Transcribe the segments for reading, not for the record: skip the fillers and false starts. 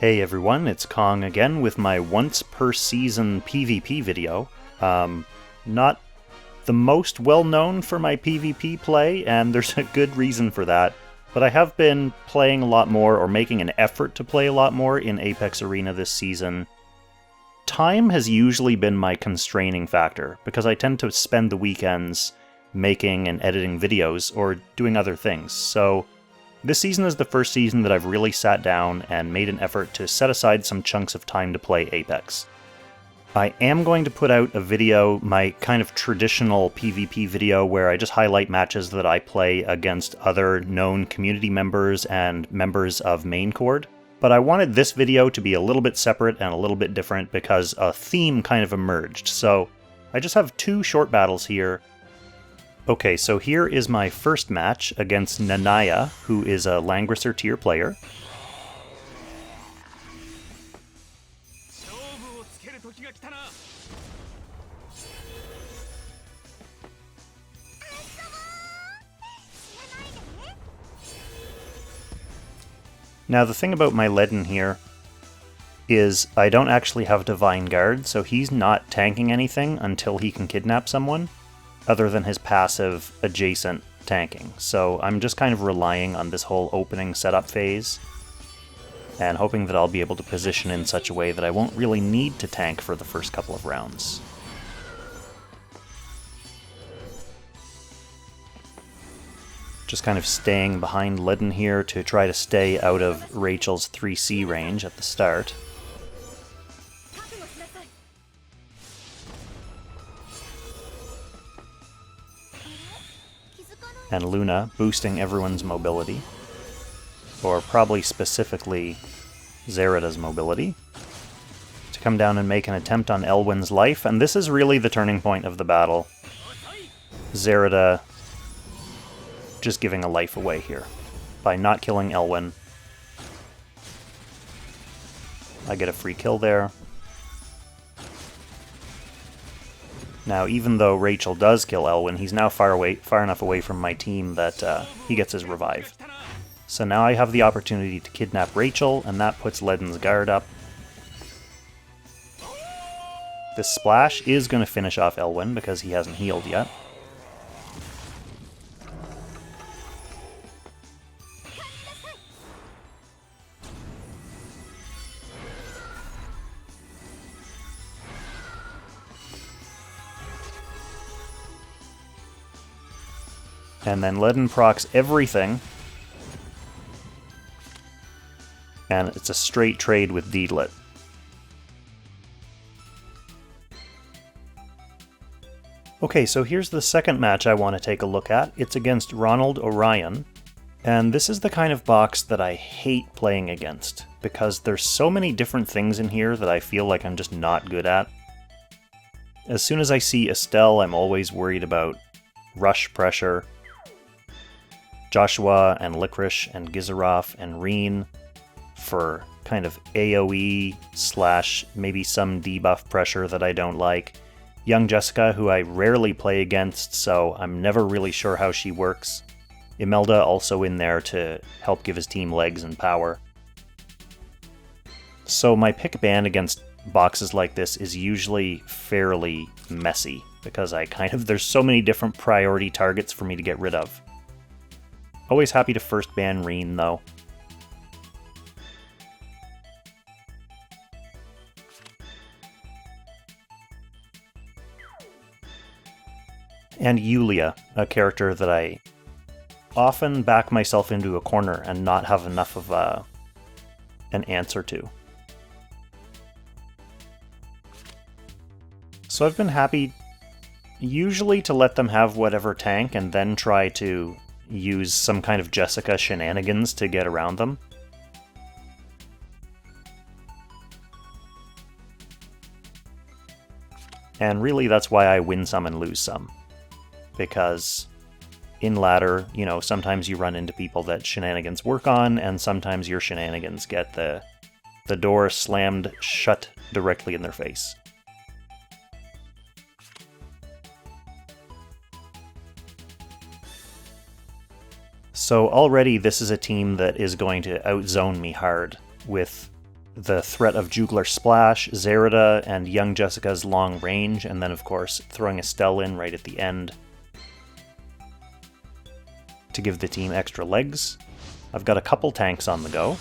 Hey everyone, it's Kong again with my once per season PvP video. Not the most well known for my PvP play, and there's a good reason for that, but I have been playing a lot more, or making an effort to play a lot more in Apex Arena this season. Time has usually been my constraining factor, because I tend to spend the weekends making and editing videos, or doing other things, so this season is the first season that I've really sat down and made an effort to set aside some chunks of time to play Apex. I am going to put out a video, my kind of traditional PvP video, where I just highlight matches that I play against other known community members and members of Main Chord. But I wanted this video to be a little bit separate and a little bit different because a theme kind of emerged, so I just have two short battles here. Okay, so here is my first match against Nanaya, who is a Langrisser tier player. Now the thing about my Ledin here is I don't actually have Divine Guard, so he's not tanking anything until he can kidnap someone, other than his passive adjacent tanking. So I'm just kind of relying on this whole opening setup phase, and hoping that I'll be able to position in such a way that I won't really need to tank for the first couple of rounds. Just kind of staying behind Ledin here to try to stay out of Rachel's 3C range at the start. And Luna boosting everyone's mobility, or probably specifically Zerida's mobility, to come down and make an attempt on Elwyn's life, and this is really the turning point of the battle. Zerida just giving a life away here by not killing Elwyn. I get a free kill there. Now, even though Rachel does kill Elwyn, he's now far enough away from my team that he gets his revive. So now I have the opportunity to kidnap Rachel, and that puts Ledin's guard up. This splash is going to finish off Elwyn because he hasn't healed yet. And then Ledin procs everything, and it's a straight trade with Deedlit. Okay, so here's the second match I want to take a look at. It's against Ronald Orion, and this is the kind of box that I hate playing against, because there's so many different things in here that I feel like I'm just not good at. As soon as I see Estelle, I'm always worried about rush pressure. Joshua and Licorice and Gizaroff and Reen for kind of AoE / maybe some debuff pressure that I don't like. Young Jessica, who I rarely play against, so I'm never really sure how she works. Imelda also in there to help give his team legs and power. So my pick ban against boxes like this is usually fairly messy, because there's so many different priority targets for me to get rid of. Always happy to first ban Reen, though. And Yulia, a character that I often back myself into a corner and not have enough of an answer to. So I've been happy usually to let them have whatever tank and then try to use some kind of Jessica shenanigans to get around them. And really that's why I win some and lose some. Because in ladder, sometimes you run into people that shenanigans work on, and sometimes your shenanigans get the door slammed shut directly in their face. So already this is a team that is going to outzone me hard with the threat of Juglar Splash, Zerida, and young Jessica's long range, and then of course throwing Estelle in right at the end to give the team extra legs. I've got a couple tanks on the go.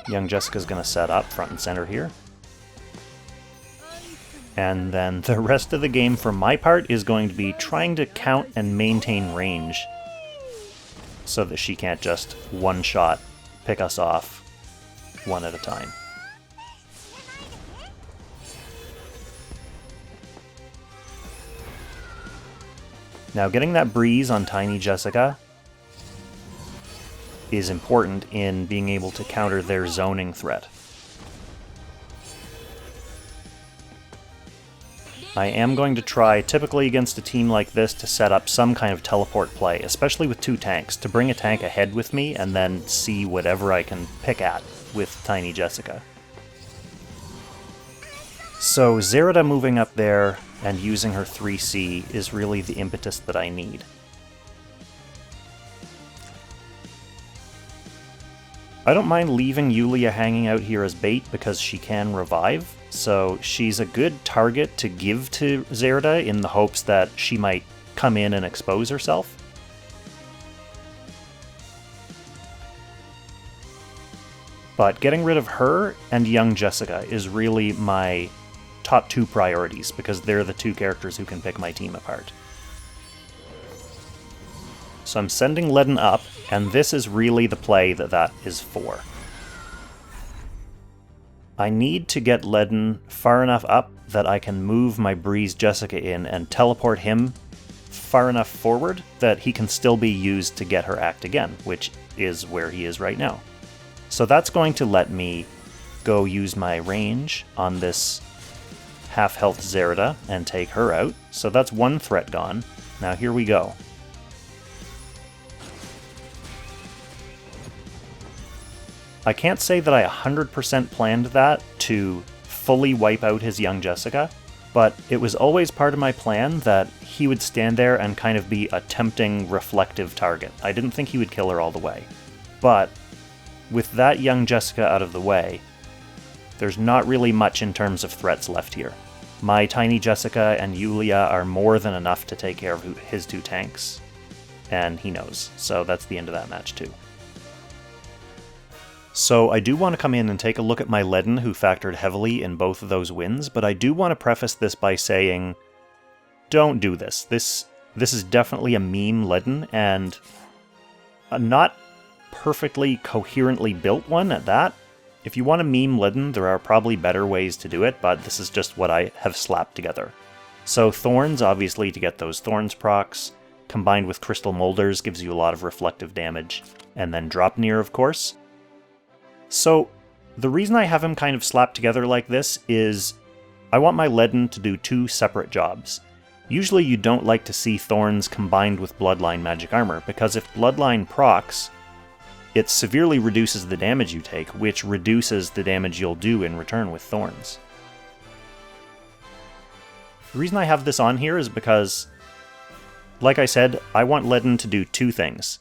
Young Jessica's going to set up front and center here. And then the rest of the game for my part is going to be trying to count and maintain range so that she can't just one-shot pick us off one at a time. Now, getting that breeze on Tiny Jessica is important in being able to counter their zoning threat. I am going to try, typically against a team like this, to set up some kind of teleport play, especially with 2 tanks, to bring a tank ahead with me and then see whatever I can pick at with Tiny Jessica. So Zerida moving up there and using her 3C is really the impetus that I need. I don't mind leaving Yulia hanging out here as bait because she can revive, so she's a good target to give to Zerida in the hopes that she might come in and expose herself. But getting rid of her and young Jessica is really my top 2 priorities, because they're the 2 characters who can pick my team apart. So I'm sending Ledin up, and this is really the play that is for. I need to get Ledin far enough up that I can move my Breeze Jessica in and teleport him far enough forward that he can still be used to get her act again, which is where he is right now. So that's going to let me go use my range on this half-health Zerida and take her out. So that's 1 threat gone. Now here we go. I can't say that I 100% planned that to fully wipe out his young Jessica, but it was always part of my plan that he would stand there and kind of be a tempting, reflective target. I didn't think he would kill her all the way. But with that young Jessica out of the way, there's not really much in terms of threats left here. My Tiny Jessica and Yulia are more than enough to take care of his 2 tanks, and he knows, so that's the end of that match too. So I do want to come in and take a look at my Ledin, who factored heavily in both of those wins, but I do want to preface this by saying, don't do this. This is definitely a meme Ledin, and a not perfectly coherently built one at that. If you want to meme Ledin, there are probably better ways to do it, but this is just what I have slapped together. So Thorns, obviously, to get those Thorns procs, combined with Crystal Molders gives you a lot of reflective damage, and then Dropnir, of course. So the reason I have him kind of slapped together like this is I want my Ledin to do 2 separate jobs. Usually you don't like to see Thorns combined with Bloodline Magic Armor, because if Bloodline procs, it severely reduces the damage you take, which reduces the damage you'll do in return with Thorns. The reason I have this on here is because, like I said, I want Ledin to do 2 things.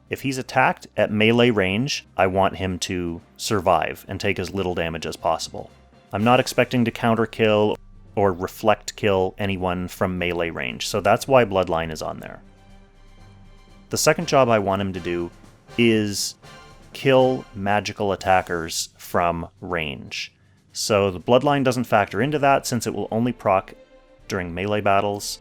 If he's attacked at melee range, I want him to survive and take as little damage as possible. I'm not expecting to counter kill or reflect kill anyone from melee range, so that's why Bloodline is on there. The second job I want him to do is kill magical attackers from range. So the Bloodline doesn't factor into that since it will only proc during melee battles.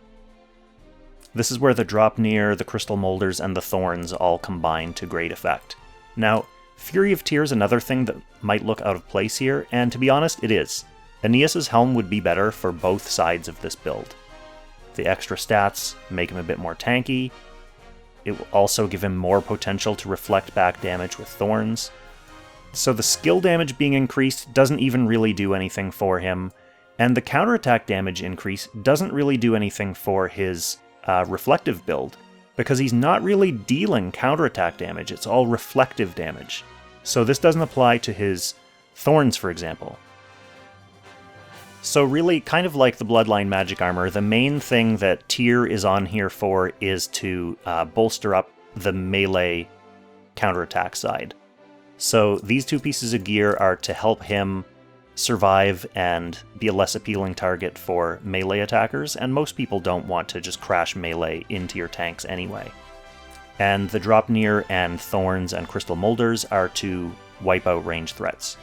This is where the Dropnir, the Crystal Molders, and the Thorns all combine to great effect. Now, Fury of Tear is another thing that might look out of place here, and to be honest, it is. Aeneas's Helm would be better for both sides of this build. The extra stats make him a bit more tanky. It will also give him more potential to reflect back damage with Thorns. So the skill damage being increased doesn't even really do anything for him, and the counterattack damage increase doesn't really do anything for his reflective build, because he's not really dealing counterattack damage, it's all reflective damage. So this doesn't apply to his Thorns, for example. So really, kind of like the Bloodline Magic Armor, the main thing that Tyr is on here for is to bolster up the melee counterattack side. So these two pieces of gear are to help him survive and be a less appealing target for melee attackers, and most people don't want to just crash melee into your tanks anyway. And the Dropnir and Thorns and Crystal Molders are to wipe out range threats.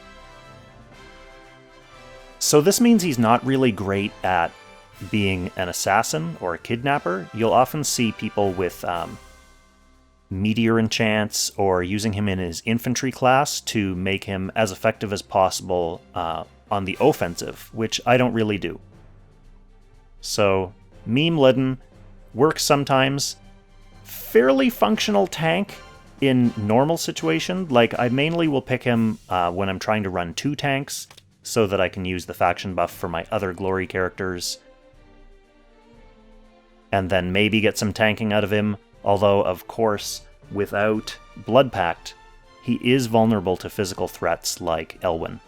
So this means he's not really great at being an assassin or a kidnapper. You'll often see people with meteor enchants or using him in his infantry class to make him as effective as possible on the offensive, which I don't really do. So Meme Ledin works sometimes. Fairly functional tank in normal situation. Like, I mainly will pick him when I'm trying to run 2 tanks so that I can use the faction buff for my other glory characters, and then maybe get some tanking out of him. Although, of course, without Blood Pact, he is vulnerable to physical threats like Elwyn.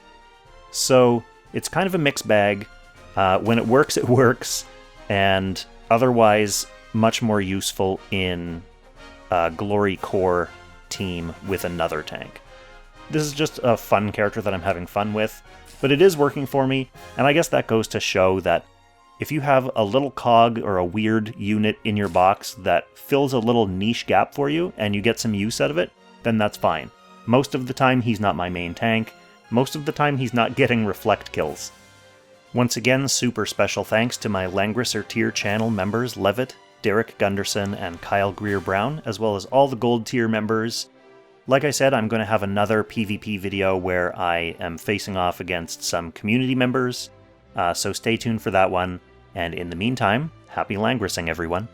So it's kind of a mixed bag. When it works, and otherwise much more useful in a Glory Core team with another tank. This is just a fun character that I'm having fun with, but it is working for me, and I guess that goes to show that if you have a little cog or a weird unit in your box that fills a little niche gap for you, and you get some use out of it, then that's fine. Most of the time he's not my main tank. Most of the time he's not getting reflect kills. Once again, super special thanks to my Langrisser tier channel members Levitt, Derek Gunderson, and Kyle Greer-Brown, as well as all the gold tier members. Like I said, I'm going to have another PvP video where I am facing off against some community members, so stay tuned for that one. And in the meantime, happy Langrissing, everyone.